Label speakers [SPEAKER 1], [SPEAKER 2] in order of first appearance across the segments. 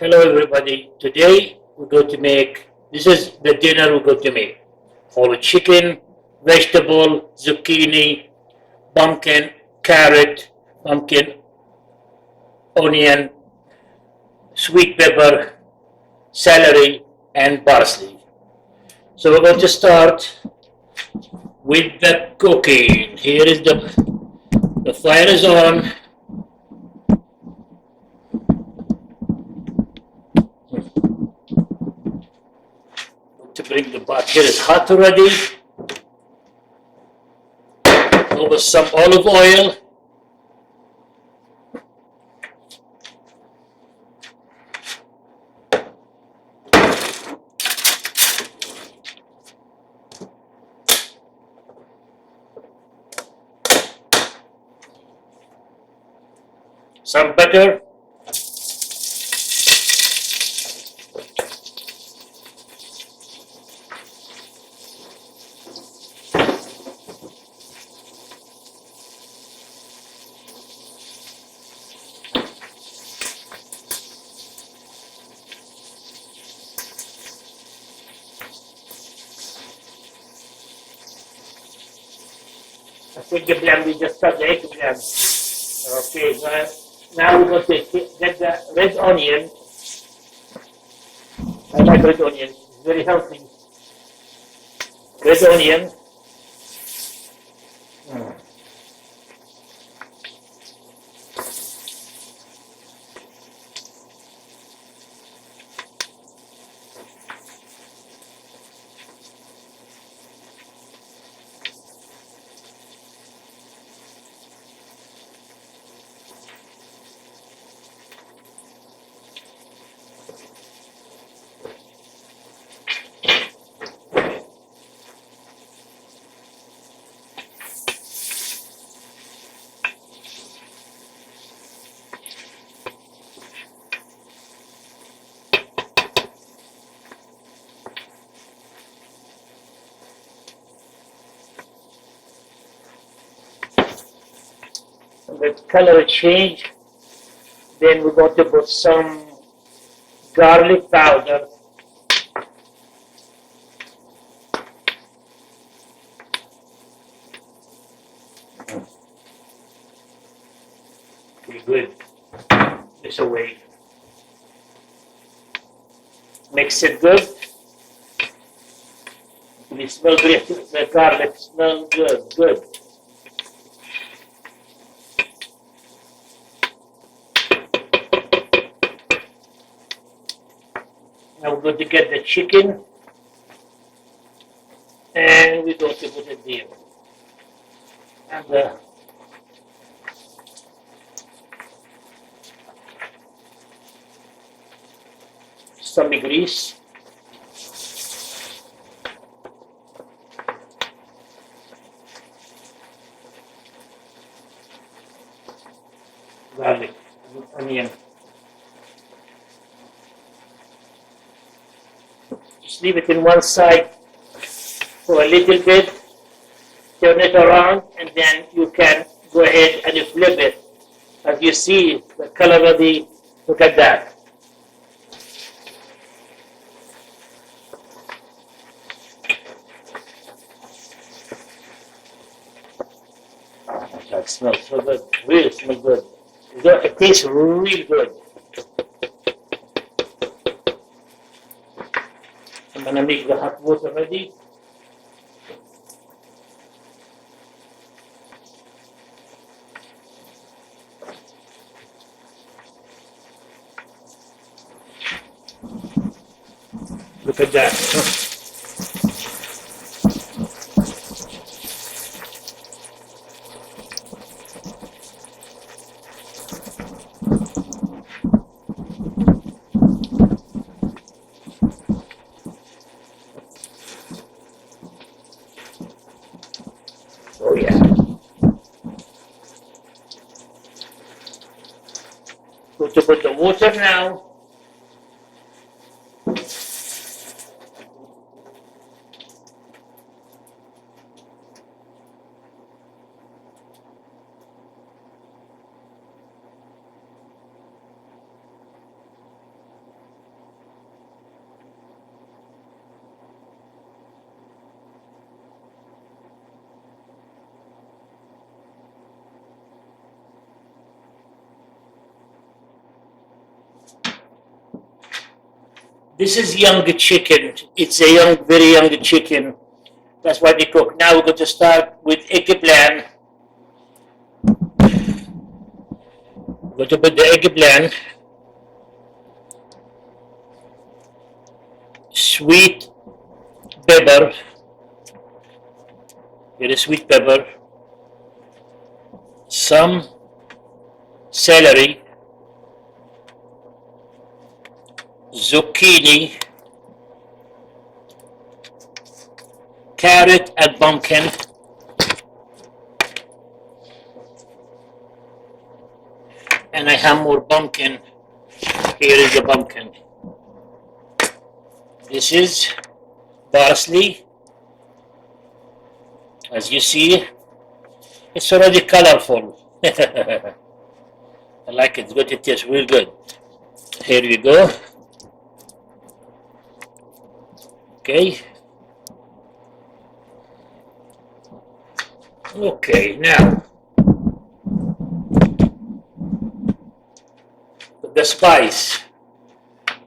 [SPEAKER 1] Hello everybody. Today we're going to make, this is the dinner we're going to make. Whole chicken, vegetable, zucchini, pumpkin, carrot, pumpkin, onion, sweet pepper, celery, and parsley. So we're going to start with the cooking. Here is the fire is on. To bring the pot, here is hot already. Over some olive oil. Some butter. I think we just start the egg blend. Okay, now we're going to get the red onion. I like red onion, it's very healthy. Red onion. The color change, then we're going to put some garlic powder. Okay, good. This away. Mix it good. It smells great. The garlic smells good. Good. Now we're going to get the chicken and we're going to put it there. And some grease. Garlic, onion. Just leave it in one side for a little bit, turn it around, and then you can go ahead and flip it. As you see, the color of the, look at that. That smells so good, really smells good. It tastes really good. I'm gonna make the hot water ready. Look at that. Oh yeah. Going to put the water now. This is young chicken. It's a young, very young chicken. That's why they cook. Now we're going to start with eggplant. We're going to put the eggplant, sweet pepper, very sweet pepper, some celery, zucchini, carrot and pumpkin, and I have more pumpkin. Here is the pumpkin. This is parsley. As you see, it's already colorful. I like it. It's good. It tastes real good. Here we go. Okay. Okay, now the spice.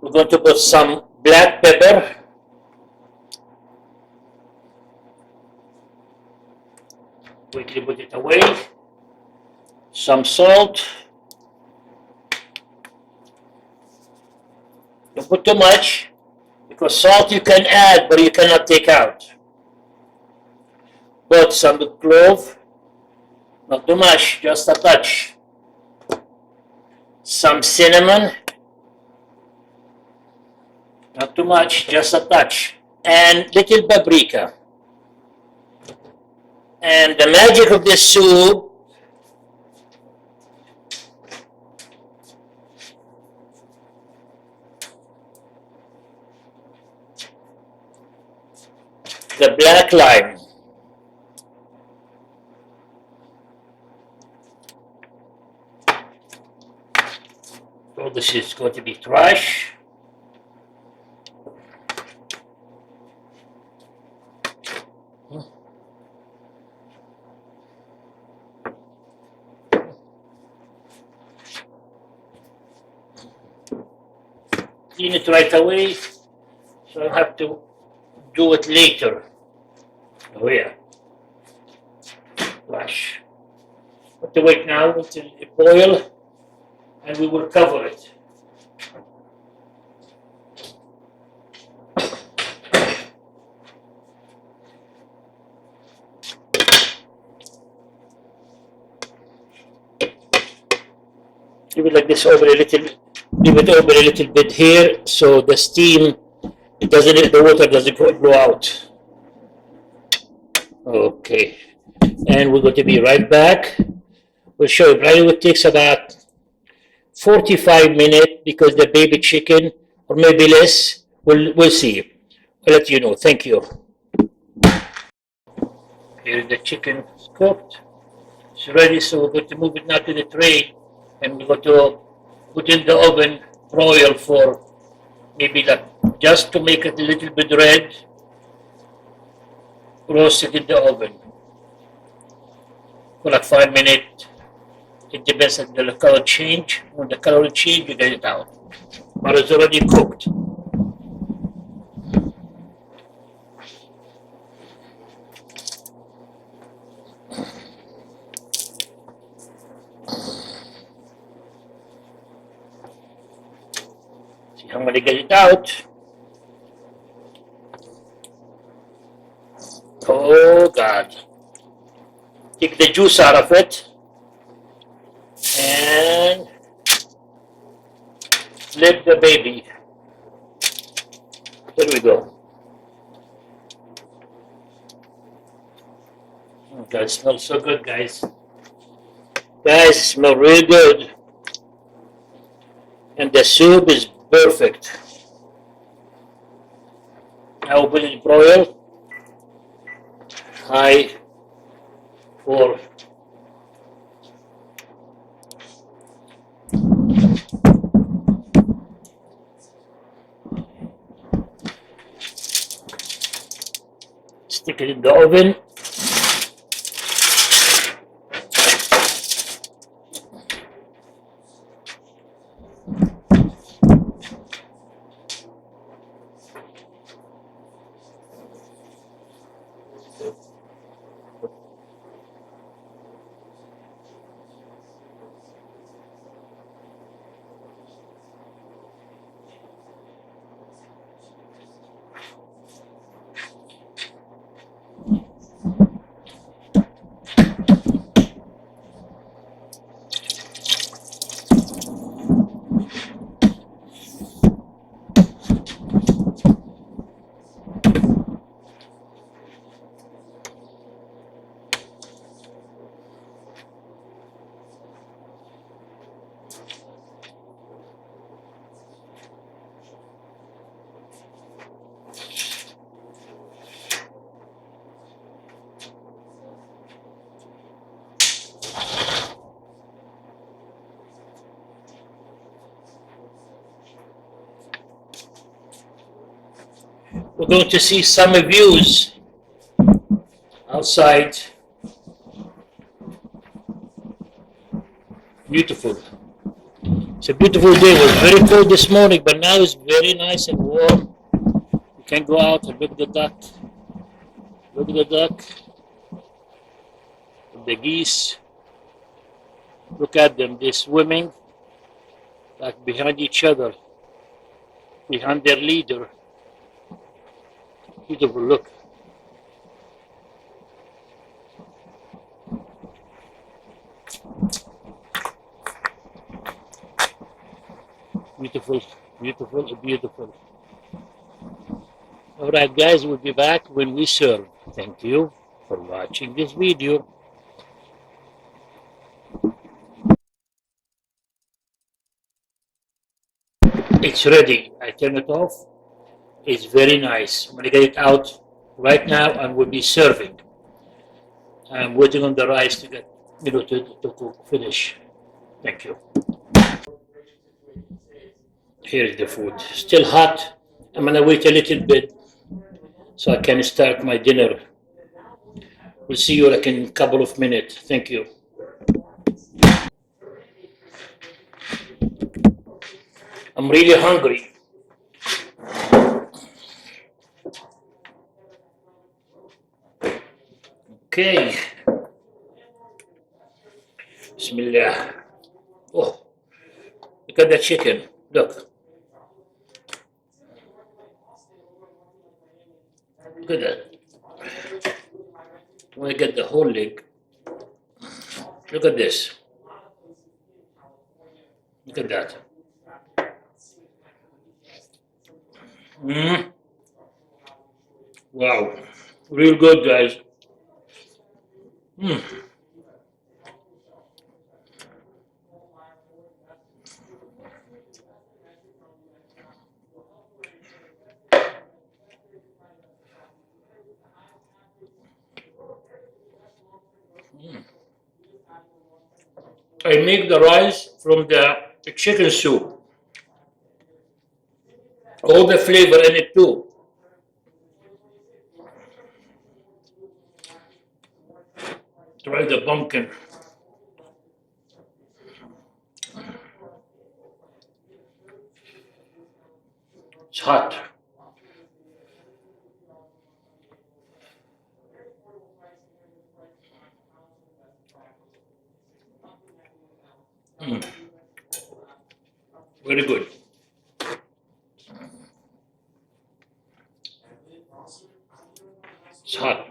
[SPEAKER 1] We're going to put some black pepper, quickly put it away, some salt. Don't put too much, because salt you can add but you cannot take out. Put some clove, not too much, just a touch. Some cinnamon, not too much, just a touch. And little paprika. And the magic of this soup, the black lime. So this is going to be trash. Clean it right away, so I have to do it later. Oh yeah, trash. Have to wait now until it boils, and we will cover it. Leave it like this over a little. Leave it over a little bit here, so the steam, the water doesn't blow out. Okay, and we're going to be right back. We'll show you. Right, it takes about 45 minutes because the baby chicken, or maybe less. We'll see. I'll let you know. Thank you. Here the chicken is cooked. It's ready, so we're going to move it now to the tray, and we're going to put in the oven, broil for maybe like just to make it a little bit red. Roast it in the oven for like 5 minutes. It depends on the color change. When the color change, you get it out. But it's already cooked. See, I'm going to get it out. Oh God. Take the juice out of it and flip the baby. There we go. Oh God, it smells so good, guys. Guys, it smells really good. And the soup is perfect. Now we'll put it broil. High for stick it in the oven. We're going to see summer views outside. Beautiful. It's a beautiful day. It was very cold this morning, but now it's very nice and warm. You can go out and look at the duck. Look at the duck. The geese. Look at them. They're swimming like behind each other, behind their leader. Beautiful. Look. Beautiful, beautiful, beautiful. All right, guys, we'll be back when we serve. Thank you for watching this video. It's ready. I turn it off. It's very nice. I'm gonna get it out right now and we'll be serving. I'm waiting on the rice to get, to cook, finish. Thank you. Here's the food. Still hot. I'm gonna wait a little bit so I can start my dinner. We'll see you like in a couple of minutes. Thank you. I'm really hungry. Okay. Bismillah. Oh, look at the chicken. Look. Look at that. I want to get the whole leg. Look at this. Look at that. Wow. Real good, guys. I make the rice from the chicken soup. All the flavor in it too. Try the pumpkin. It's hot. Very good. It's hot.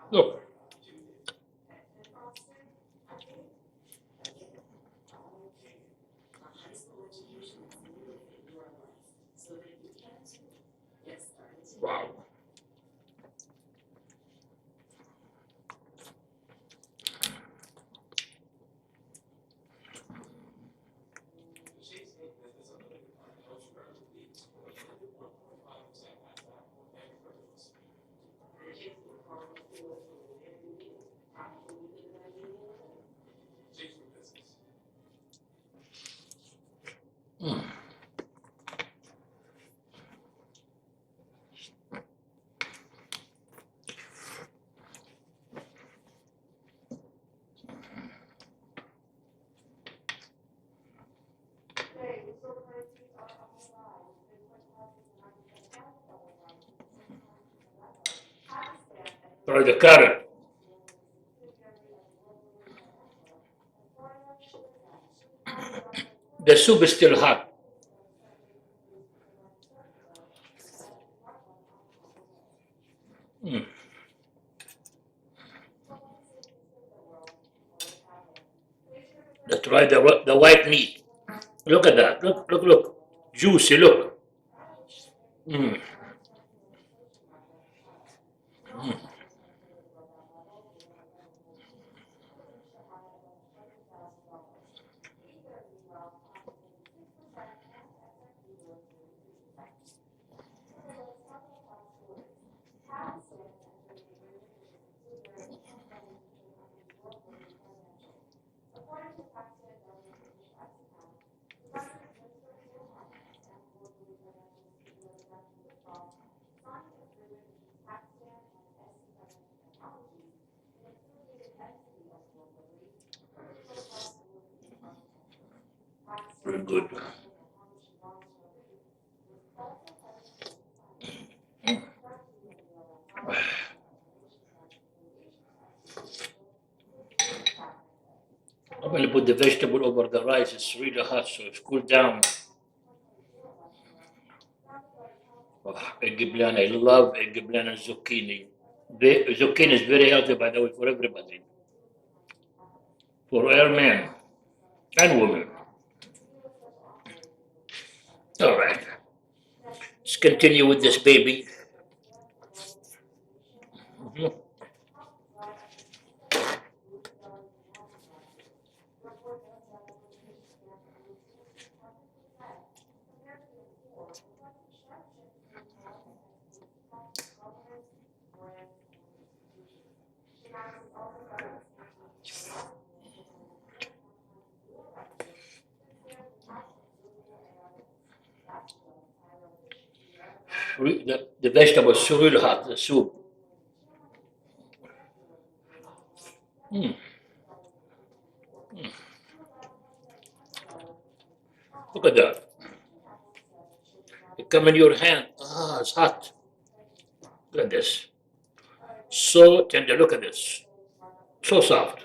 [SPEAKER 1] Look. Wow. Try the carrot. The soup is still hot. Try the white meat. Look at that. Look, look, look. Juicy, look. Very good. I'm going to put the vegetable over the rice. It's really hot, so it's cooled down. Eggplant, I love eggplant and zucchini. The zucchini is very healthy, by the way, for everybody. For all men and women. All right. Let's continue with this baby. Mhm. The vegetables so really hot, the soup. Mm. Look at that. It come in your hand. Ah, it's hot. Look at this. So tender. Look at this. So soft.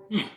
[SPEAKER 1] Mm.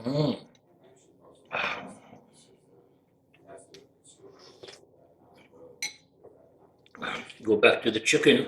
[SPEAKER 1] Mm. Go back to the chicken.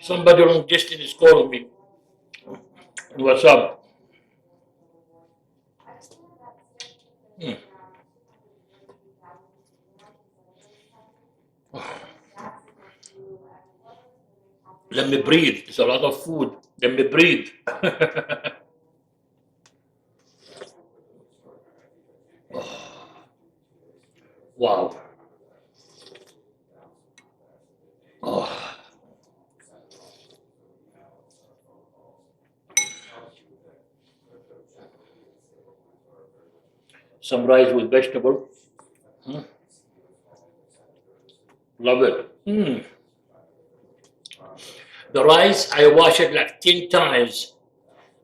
[SPEAKER 1] Somebody long distance is calling me. What's up? Mm. Let me breathe. It's a lot of food. Let me breathe. Wow. Oh. Some rice with vegetable. Mm. Love it. Mm. The rice, I wash it like 10 times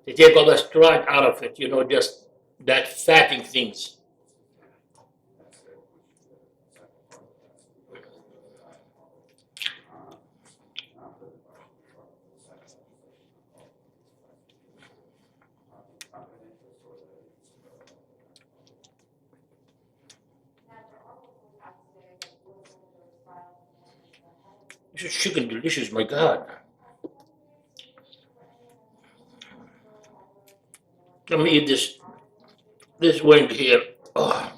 [SPEAKER 1] to take all the starch out of it, just that fatting things. This is chicken delicious, my God. Let me eat this wing here. Oh,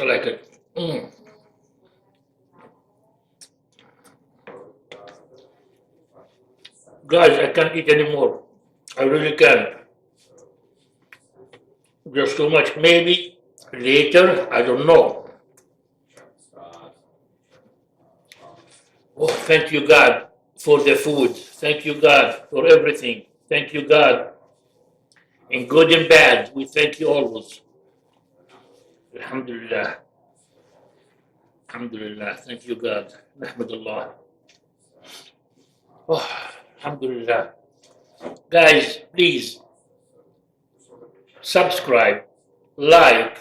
[SPEAKER 1] I like it. Guys, I can't eat anymore. I really can't. There's too much. Maybe later, I don't know. Oh, thank you, God, for the food. Thank you, God, for everything. Thank you, God. In good and bad, we thank you always. Alhamdulillah. Alhamdulillah. Thank you, God. Alhamdulillah. Oh, Alhamdulillah. Guys, please subscribe, like.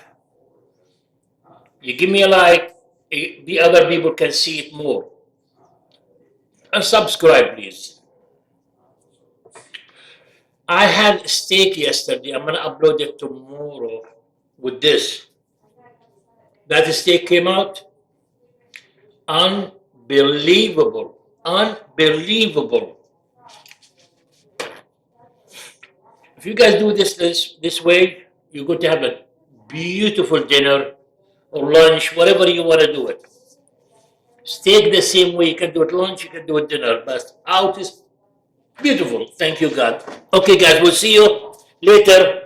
[SPEAKER 1] You give me a like, the other people can see it more. And subscribe, please. I had steak yesterday. I'm gonna upload it tomorrow with this. That steak came out unbelievable. Unbelievable. If you guys do this way, you're going to have a beautiful dinner or lunch, whatever you want to do it. Steak the same way. You can do it lunch, you can do it dinner, but out is beautiful. Thank you, God. Okay, guys, we'll see you later.